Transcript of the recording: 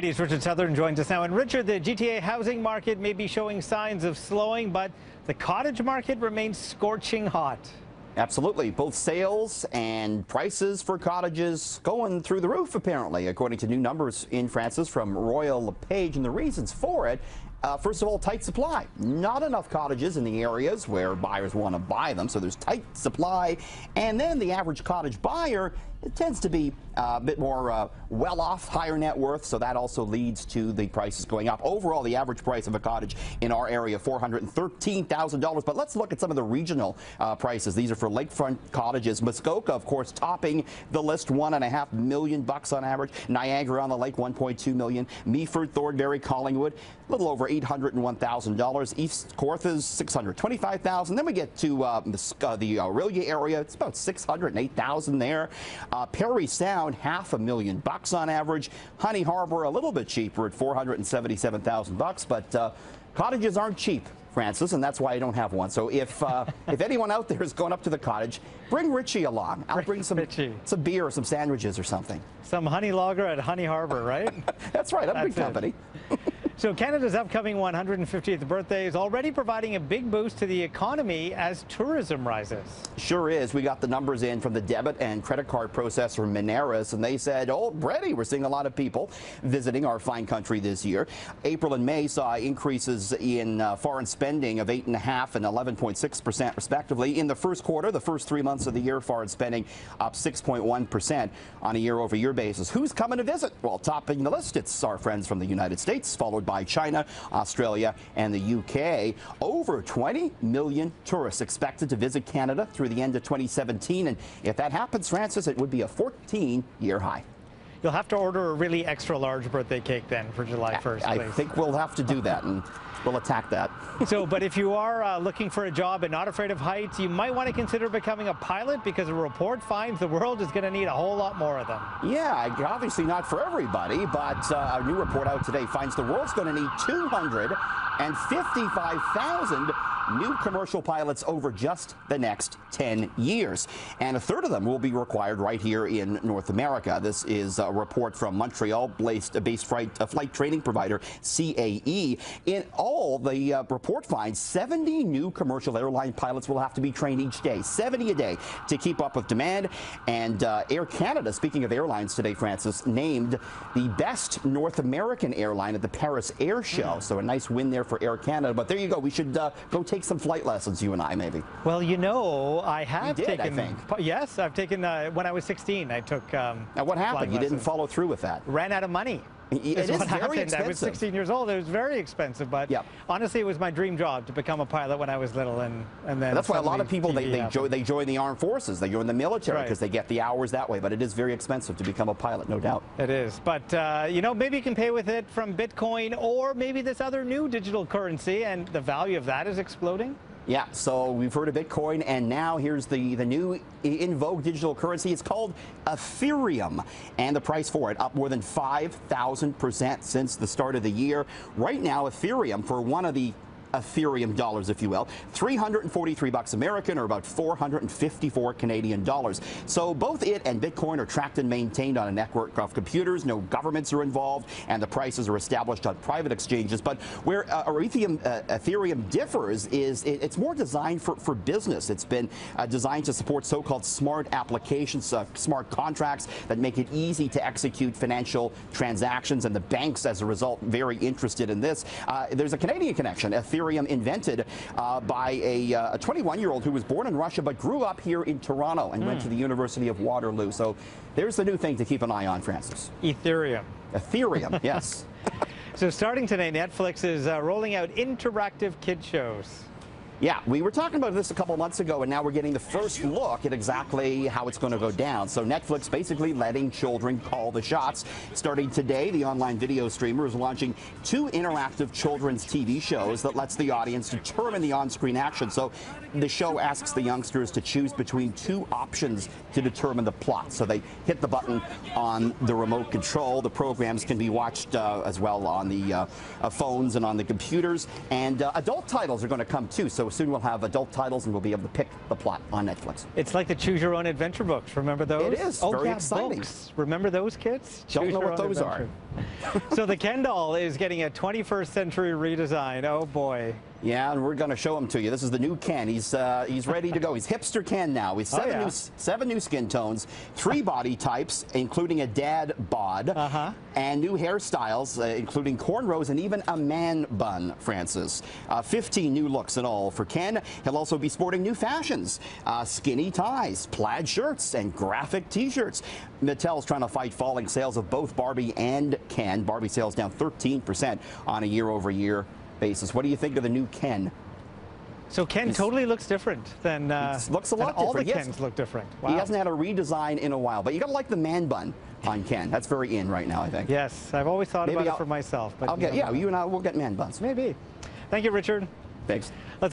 Richard Southern joins us now. And Richard, the GTA housing market may be showing signs of slowing, but the cottage market remains scorching hot. Absolutely. Both sales and prices for cottages going through the roof, apparently, according to new numbers in Francis from Royal LePage. And the reasons for it, first of all, tight supply. Not enough cottages in the areas where buyers want to buy them, so there's tight supply. And then the average cottage buyer, it tends to be a bit more well-off, higher net worth, so that also leads to the prices going up. Overall, the average price of a cottage in our area, $413,000. But let's look at some of the regional prices. These are for lakefront cottages. Muskoka, of course, topping the list, $1.5 million on average. Niagara on the Lake, $1.2 million. Meaford, Thornbury, Collingwood, a little over $801,000. East Cortez, $625,000. Then we get to the Aurelia area. It's about $608,000 there. Perry Sound, $500,000 on average. Honey Harbor, a little bit cheaper at $477,000. But cottages aren't cheap, Francis, and that's why I don't have one. So if anyone out there is going up to the cottage, bring Richie along. I'll bring some beer or some sandwiches or something. Some honey lager at Honey Harbor, right? That's right. I'm good company. So Canada's upcoming 150th birthday is already providing a big boost to the economy as tourism rises. Sure is. We got the numbers in from the debit and credit card processor Moneris, and they said already we're seeing a lot of people visiting our fine country this year. April and May saw increases in foreign spending of 8.5% and 11.6% respectively. In the first quarter, the first 3 months of the year, foreign spending up 6.1% on a year-over-year basis. Who's coming to visit? Well, topping the list, it's our friends from the United States, followed by China, Australia, and the UK. Over 20 million tourists expected to visit Canada through the end of 2017. And if that happens, Francis, it would be a 14-year high. You'll have to order a really extra large birthday cake then for July 1st, please. I think we'll have to do that, and we'll attack that. But if you are looking for a job and not afraid of heights, you might want to consider becoming a pilot, because a report finds the world is going to need a whole lot more of them. Yeah, obviously not for everybody, but a new report out today finds the world's going to need 255,000 new commercial pilots over just the next 10 years. And a third of them will be required right here in North America. This is a report from Montreal-based flight training provider CAE. In all, the report finds 70 new commercial airline pilots will have to be trained each day, 70 a day, to keep up with demand. And Air Canada, speaking of airlines today, Francis, named the best North American airline at the Paris Air Show. So a nice win there for Air Canada. But there you go. We should go take some flight lessons, you and I, maybe. Well, you know, I have taken. I think. Yes, I've taken. When I was 16, I took. Now, what happened? You didn't follow through with that. Ran out of money. It is what very happened. I was 16 years old. It was very expensive, but honestly, it was my dream job to become a pilot when I was little, and then. That's why a lot of people they join the armed forces, they join the military because they get the hours that way. But it is very expensive to become a pilot, no doubt. It is, but you know, maybe you can pay with it from Bitcoin or maybe this other new digital currency, and the value of that is exploding. Yeah, so we've heard of Bitcoin, and now here's the new in vogue digital currency. It's called Ethereum, and the price for it up more than 5,000% since the start of the year. Right now, Ethereum, for one of the Ethereum dollars, if you will, $343 American, or about 454 Canadian dollars. So both it and Bitcoin are tracked and maintained on a network of computers. No governments are involved, and the prices are established on private exchanges. But where Ethereum differs is it's more designed for business. It's been designed to support so-called smart applications, smart contracts that make it easy to execute financial transactions, and the banks, as a result, very interested in this. There's a Canadian connection. Ethereum invented by a 21-year-old who was born in Russia but grew up here in Toronto and went to the University of Waterloo. So there's the new thing to keep an eye on, Francis. Ethereum. Ethereum, yes. So starting today, Netflix is rolling out interactive kid shows. Yeah, we were talking about this a couple months ago, and now we're getting the first look at exactly how it's going to go down. So Netflix basically letting children call the shots. Starting today, the online video streamer is launching 2 interactive children's TV shows that lets the audience determine the on-screen action. So the show asks the youngsters to choose between 2 options to determine the plot. So they hit the button on the remote control. The programs can be watched as well on the phones and on the computers. And adult titles are going to come too. So So soon we'll have adult titles and we'll be able to pick the plot on Netflix. It's like the Choose Your Own Adventure books. Remember those? It is. Oh, Very yeah, exciting. books. Remember those, kids? Don't Choose know Your what Own those Adventure. So the Ken doll is getting a 21st century redesign. Oh, boy. Yeah, and we're going to show him to you. This is the new Ken. He's ready to go. He's hipster Ken now. With seven new skin tones, 3 body types, including a dad bod, and new hairstyles, including cornrows and even a man bun, Francis. 15 new looks in all for Ken. He'll also be sporting new fashions, skinny ties, plaid shirts, and graphic T-shirts. Mattel's trying to fight falling sales of both Barbie and Ken. Barbie sales down 13% on a year-over-year basis. What do you think of the new Ken? So Ken totally looks different than looks a lot all different. the Kens look different. Wow. He hasn't had a redesign in a while, but you got to like the man bun on Ken. That's very in right now, I think. Yes, I've always thought about it for myself. But you and I will get man buns. Maybe. Thank you, Richard. Thanks.